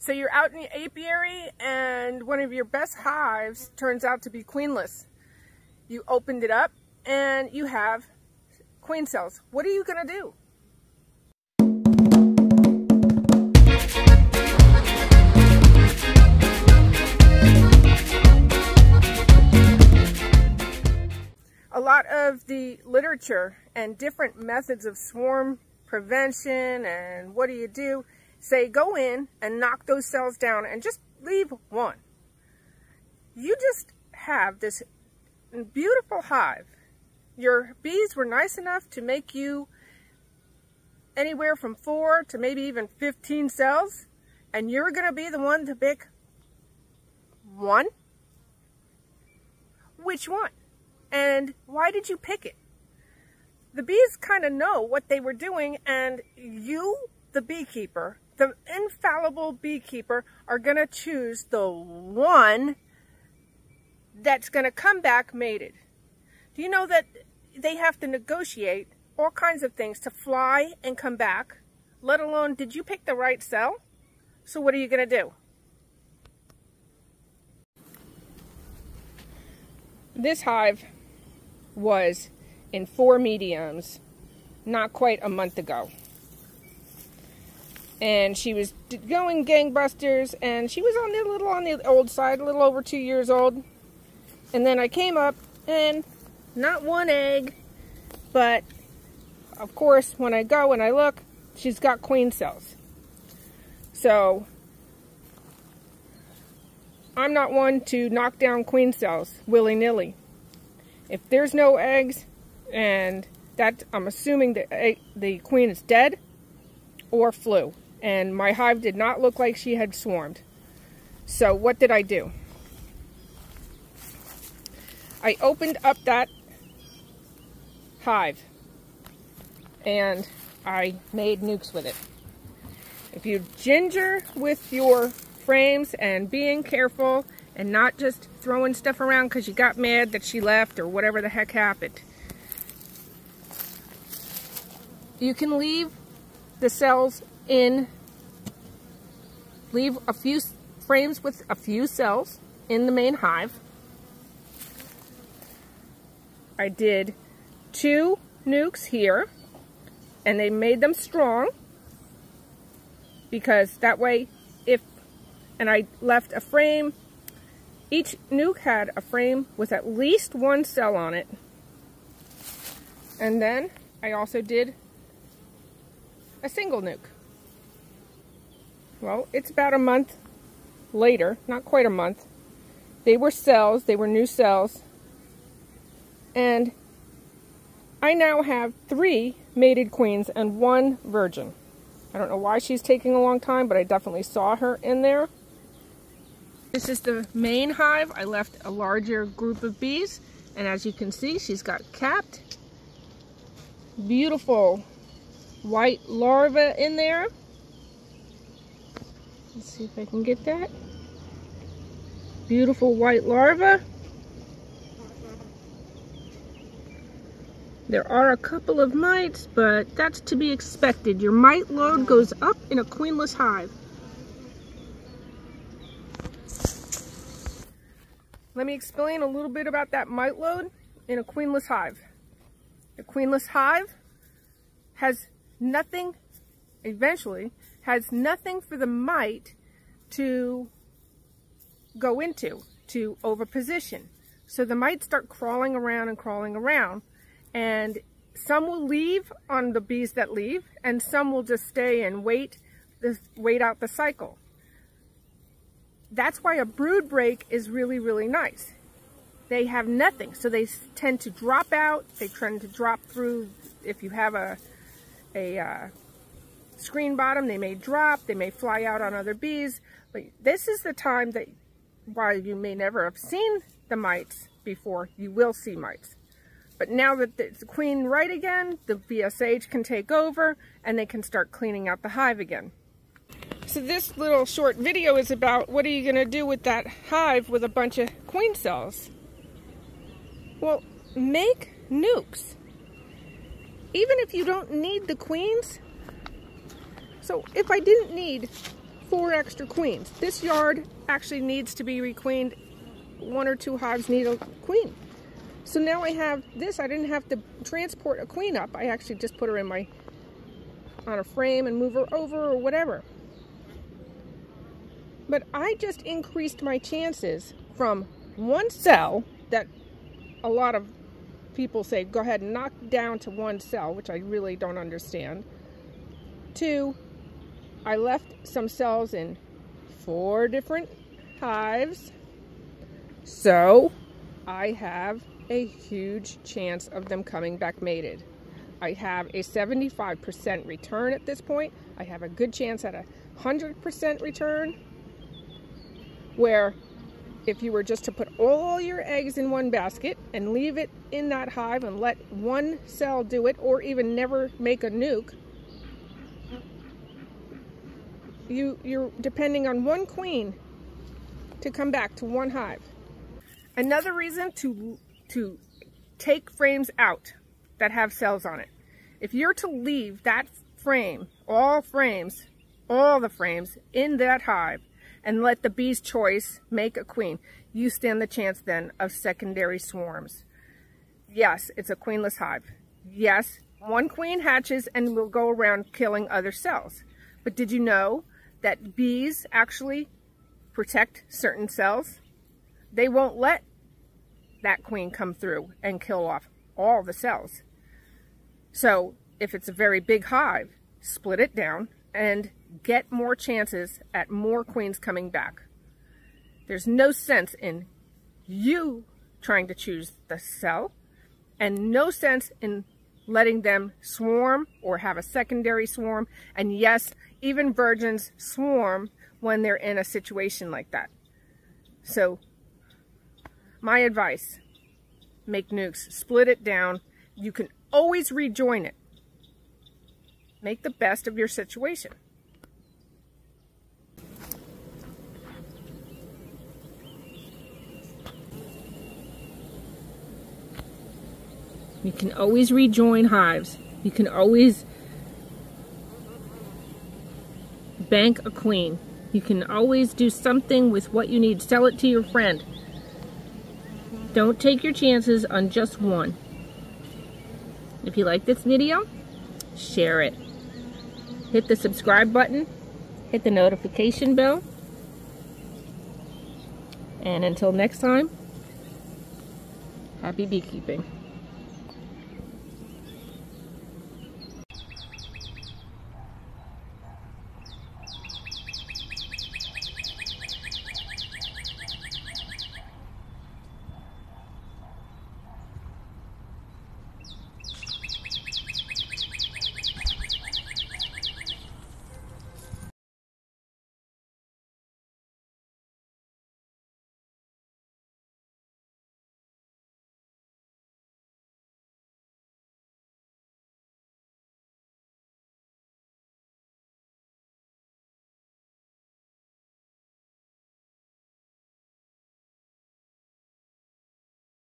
So you're out in the apiary and one of your best hives turns out to be queenless. You opened it up and you have queen cells. What are you going to do? A lot of the literature and different methods of swarm prevention and what do you do say go in and knock those cells down and just leave one. You just have this beautiful hive. Your bees were nice enough to make you anywhere from 4 to maybe even 15 cells, and you're going to be the one to pick one? Which one? And why did you pick it? The bees kind of know what they were doing, and you, the beekeeper, the infallible beekeeper, are going to choose the one that's going to come back mated. Do you know that they have to negotiate all kinds of things to fly and come back, let alone did you pick the right cell? So what are you going to do? This hive was in 4 mediums not quite a month ago. And she was going gangbusters, and she was a little on the old side, a little over 2 years old. And then I came up, and not one egg, but of course when I go and I look, she's got queen cells. So I'm not one to knock down queen cells willy-nilly. If there's no eggs, and that I'm assuming the queen is dead or flew. And my hive did not look like she had swarmed. So what did I do? I opened up that hive and I made nukes with it. If you ginger with your frames and being careful and not just throwing stuff around because you got mad that she left or whatever the heck happened, you can leave the cells in, leave a few frames with a few cells in the main hive. I did 2 nukes here, and they made them strong because that way and I left a frame, each nuke had a frame with at least 1 cell on it. And then I also did a single nuke. Well, it's about a month later, not quite a month. They were cells, they were new cells. And I now have 3 mated queens and 1 virgin. I don't know why she's taking a long time, but I definitely saw her in there. This is the main hive. I left a larger group of bees, and as you can see, she's got capped, beautiful white larvae in there. Let's see if I can get that. Beautiful white larvae. There are a couple of mites, but that's to be expected. Your mite load goes up in a queenless hive. Let me explain a little bit about that mite load in a queenless hive. A queenless hive has nothing, eventually, has nothing for the mite to go into, to overposition. So the mites start crawling around and crawling around, and some will leave on the bees that leave, and some will just stay and wait out the cycle. That's why a brood break is really, really nice. They have nothing, so they tend to drop out. They tend to drop through. If you have a screen bottom, they may drop. They may fly out on other bees. But this is the time that, while you may never have seen the mites before, you will see mites. But now that it's queen right again, the VSH can take over and they can start cleaning out the hive again. So this little short video is about what are you going to do with that hive with a bunch of queen cells? Well, make nukes. Even if you don't need the queens. So if I didn't need 4 extra queens. This yard actually needs to be requeened. 1 or 2 hives need a queen. So now I have this. I didn't have to transport a queen up. I actually just put her on a frame and move her over or whatever. But I just increased my chances from 1 cell that a lot of people say, go ahead and knock down to 1 cell, which I really don't understand, to I left some cells in 4 different hives. So I have a huge chance of them coming back mated. I have a 75% return at this point. I have a good chance at a 100% return, where if you were just to put all your eggs in one basket and leave it in that hive and let 1 cell do it, or even never make a nuke, you're depending on 1 queen to come back to 1 hive. Another reason to take frames out that have cells on it. If you're to leave that frame, all the frames in that hive, and let the bee's choice make a queen, you stand the chance then of secondary swarms. Yes, it's a queenless hive. Yes, 1 queen hatches and will go around killing other cells. But did you know that bees actually protect certain cells? They won't let that queen come through and kill off all the cells. So if it's a very big hive, split it down and get more chances at more queens coming back. There's no sense in you trying to choose the cell, and no sense in letting them swarm or have a secondary swarm. And yes, even virgins swarm when they're in a situation like that. So my advice, make nukes, split it down. You can always rejoin it. Make the best of your situation. You can always rejoin hives. You can always bank a queen. You can always do something with what you need. Sell it to your friend. Don't take your chances on just 1. If you like this video, share it. Hit the subscribe button. Hit the notification bell. And until next time, happy beekeeping.